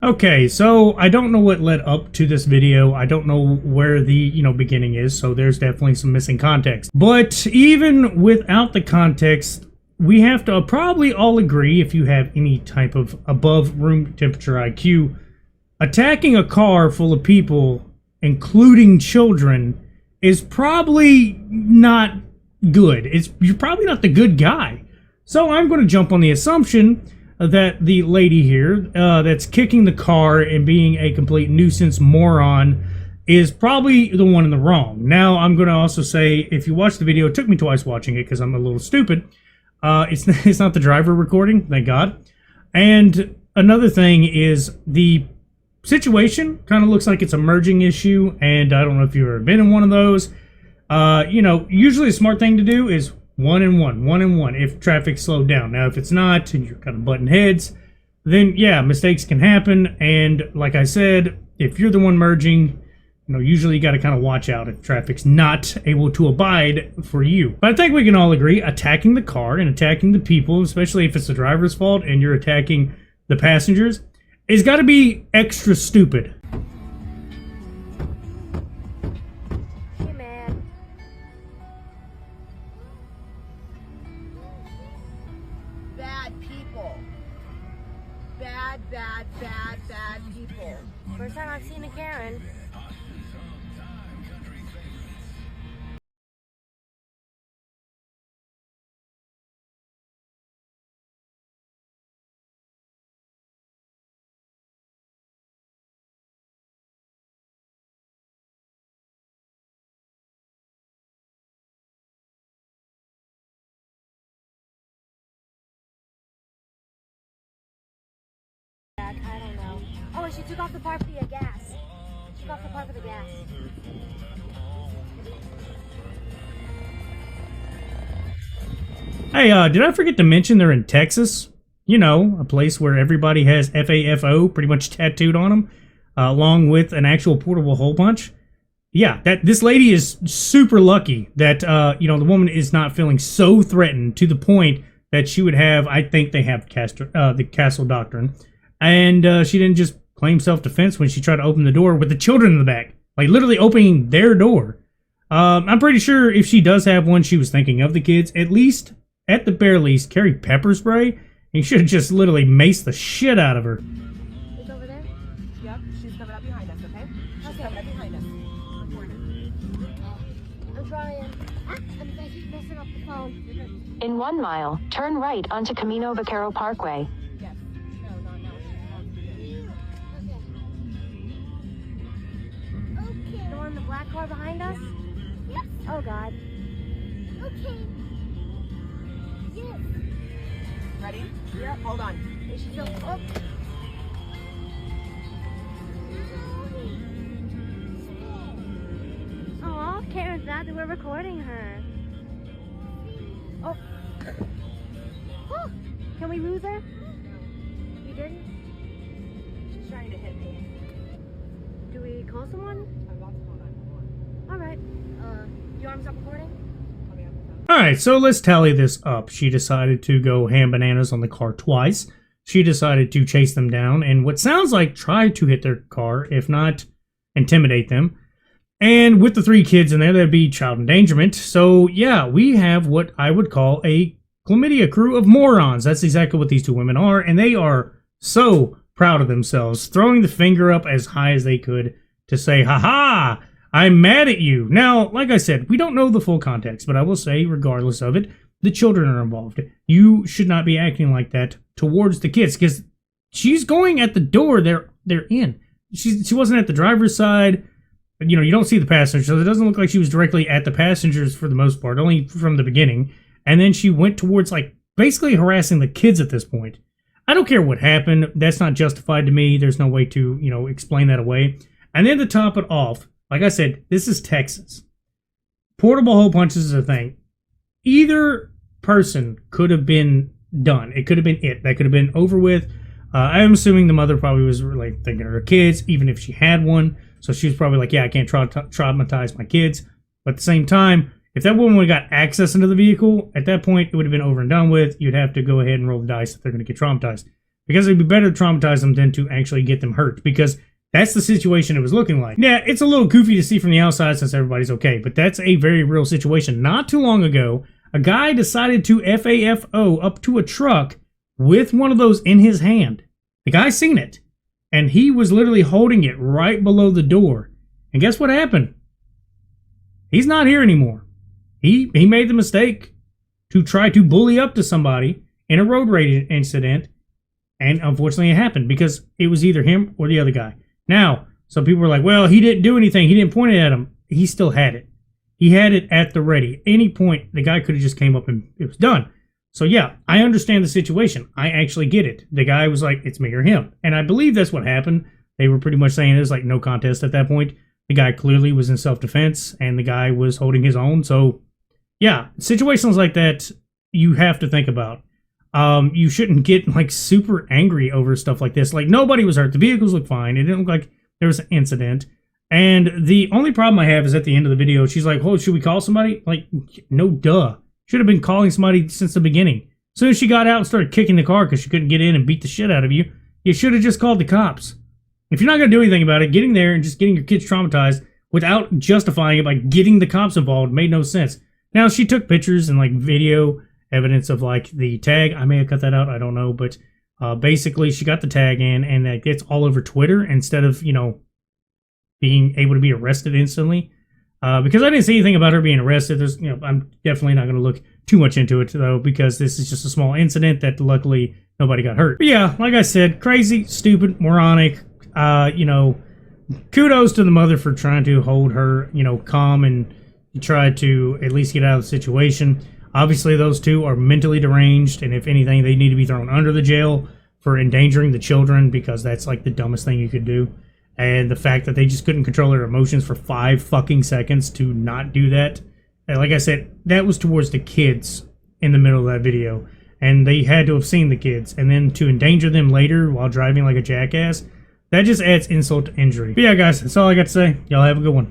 Okay, so I don't know what led up to this video. I don't know where the, beginning is, so there's definitely some missing context. But even without the context, we have to probably all agree, if you have any type of above room temperature IQ, attacking a car full of people, including children, is probably not good. You're probably not the good guy. So I'm going to jump on the assumption that the lady here that's kicking the car and being a complete nuisance moron is probably the one in the wrong. Now, I'm going to also say, if you watch the video, it took me twice watching it because I'm a little stupid. It's not the driver recording, thank God. And another thing is the situation kind of looks like it's a merging issue, and I don't know if you've ever been in one of those. Usually a smart thing to do is one and one if traffic's slowed down. Now, if it's not, and you're kind of butting heads, then yeah, mistakes can happen. And like I said, if you're the one merging, usually you got to kind of watch out if traffic's not able to abide for you. But I think we can all agree, attacking the car and attacking the people, especially if it's the driver's fault and you're attacking the passengers, it's got to be extra stupid. Bad people. First time I've seen a Karen. I don't know. Oh, she took off the part for the gas. She took off the part for the gas. Hey, did I forget to mention they're in Texas? A place where everybody has FAFO pretty much tattooed on them, along with an actual portable hole punch. Yeah, this lady is super lucky that, the woman is not feeling so threatened to the point that she would have, I think they have the castle doctrine, and she didn't just claim self-defense when she tried to open the door with the children in the back. Like, literally opening their door. I'm pretty sure if she does have one, she was thinking of the kids. At the bare least, carry pepper spray. And you should have just literally maced the shit out of her. It's over there? Yep, she's coming up behind us, okay? She's coming up behind us. I'm trying. I keep messing up the phone. In 1 mile, turn right onto Camino Vaquero Parkway. Yes. No, not now. Okay. The one in the black car behind us? Yes. Oh, God. Okay. Yes. Ready? Yep, hold on. Is she still up? Oh, Karen's out there. We're recording her. Oh. Oh. Can we lose her? We didn't? She's trying to hit me. Do we call someone? I'm about to call 911. Alright. Your arms up recording? Alright, so let's tally this up. She decided to go ham bananas on the car twice. She decided to chase them down and what sounds like try to hit their car, if not intimidate them. And with the 3 kids in there, that'd be child endangerment. So yeah, we have what I would call a chlamydia crew of morons. That's exactly what these 2 women are, and they are so proud of themselves, throwing the finger up as high as they could to say, "Ha-ha! I'm mad at you." Now, like I said, we don't know the full context, but I will say, regardless of it, the children are involved. You should not be acting like that towards the kids, because she's going at the door they're in. She wasn't at the driver's side. You don't see the passengers, so it doesn't look like she was directly at the passengers for the most part, only from the beginning. And then she went towards, basically harassing the kids at this point. I don't care what happened. That's not justified to me. There's no way to, explain that away. And then to top it off, like I said, this is Texas. Portable hole punches is a thing. Either person could have been done. It could have been it. That could have been over with. I'm assuming the mother probably was thinking of her kids, even if she had one. So she was probably like, yeah, I can't traumatize my kids. But at the same time, if that woman would have got access into the vehicle, at that point, it would have been over and done with. You'd have to go ahead and roll the dice if they're going to get traumatized. because it'd be better to traumatize them than to actually get them hurt, because that's the situation it was looking like. Yeah, it's a little goofy to see from the outside since everybody's okay, but that's a very real situation. Not too long ago, a guy decided to FAFO up to a truck with one of those in his hand. The guy seen it, and he was literally holding it right below the door. And guess what happened? He's not here anymore. He made the mistake to try to bully up to somebody in a road rage incident, and unfortunately it happened because it was either him or the other guy. Now, some people were like, well, he didn't do anything. He didn't point it at him. He still had it. He had it at the ready. Any point, the guy could have just came up and it was done. So yeah, I understand the situation. I actually get it. The guy was like, it's me or him. And I believe that's what happened. They were pretty much saying it was like no contest at that point. The guy clearly was in self-defense and the guy was holding his own. So yeah, situations like that, you have to think about. You shouldn't get like super angry over stuff like this. Like nobody was hurt. The vehicles look fine. It didn't look like there was an incident. And the only problem I have is at the end of the video, she's like, oh, should we call somebody? Like, no, duh. Should have been calling somebody since the beginning. As soon as she got out and started kicking the car because she couldn't get in and beat the shit out of you, you should have just called the cops. If you're not going to do anything about it, getting there and just getting your kids traumatized without justifying it by getting the cops involved made no sense. Now, she took pictures and like video evidence of like the tag. I may have cut that out. I don't know. But basically, she got the tag in and it gets all over Twitter instead of, you know, being able to be arrested instantly. Because I didn't see anything about her being arrested. There's, you know, I'm definitely not going to look too much into it though, because this is just a small incident that luckily nobody got hurt. But yeah, like I said, crazy, stupid, moronic. You know, kudos to the mother for trying to hold her, you know, calm and try to at least get out of the situation. Obviously, those two are mentally deranged, and if anything, they need to be thrown under the jail for endangering the children, because that's like the dumbest thing you could do. And the fact that they just couldn't control their emotions for 5 fucking seconds to not do that. And like I said, that was towards the kids in the middle of that video. And they had to have seen the kids. And then to endanger them later while driving like a jackass, that just adds insult to injury. But yeah, guys, that's all I got to say. Y'all have a good one.